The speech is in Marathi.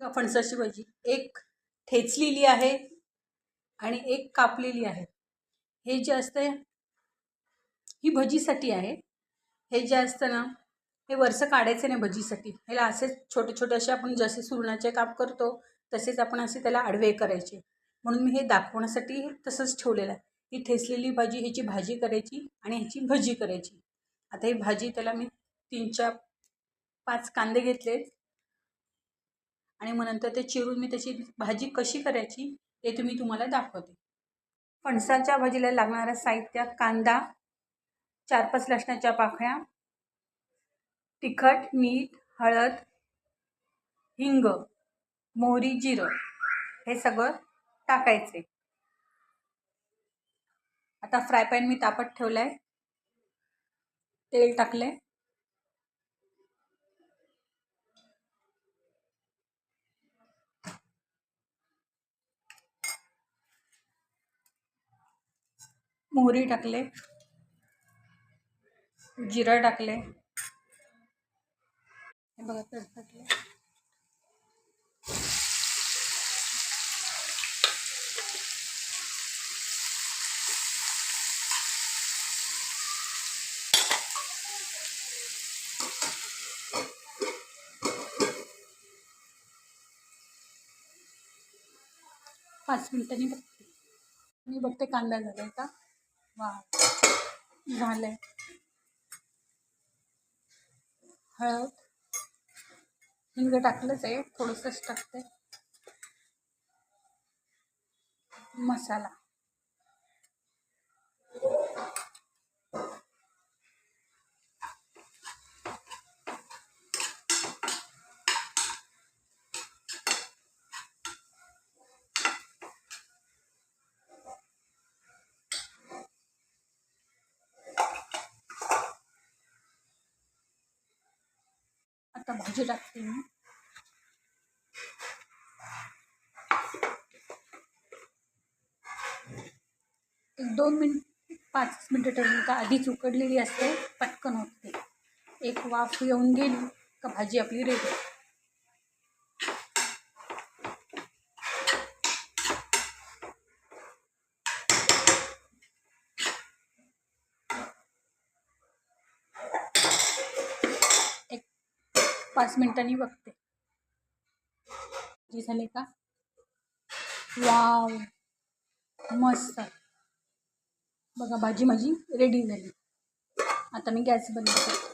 फणसाची भाजी एक ठेचलेली आहे आणि एक कापलेली आहे. हे जे असतं ही भजीसाठी आहे. हे जे असतं ना हे वरचं काढायचं नाही भजीसाठी. ह्याला असेच छोटे छोटे असे आपण जसे सुरणाचे काप करतो तसेच आपण असे त्याला आडवे करायचे. म्हणून मी हे दाखवण्यासाठी तसंच ठेवलेलं आहे. ही ठेचलेली भाजी ह्याची भाजी करायची आणि ह्याची भजी करायची. आता ही भाजी त्याला मी 3-4-5 कांदे घेतलेत आणि मग नंतर ते चिरून मी त्याची भाजी कशी करायची ते तुम्हाला दाखवते. फणसाच्या भाजीला लागणारं साहित्य: कांदा, 4-5 लसणाच्या पाकळ्या, तिखट, मीठ, हळद, हिंग, मोहरी, जिरं हे सगळं टाकायचे. आता फ्राय पॅन मी तापत ठेवलाय. तेल टाकले. मोहरी टाकले, जिरं टाकले. हे बघा टाकले. पाच मिनिटांनी बघते. मी बघते कांदा झालाय का. वा, झालंय. हळद, हिंग टाकलंच आहे, थोडंसंच टाकते. मसाला आता भाजी टाकते मी. एक 2 मिनिट 5 मिनिटं ठेवली का आधीच उकडलेली असते, पटकन होते. एक वाफ येऊन गेली का भाजी आपली रेडी. एक 5 मिनिटांनी बघते भाजी झाली का. वाव, मस्त. बघा भाजी माझी रेडी झाली. आता मी गॅस बंद करते.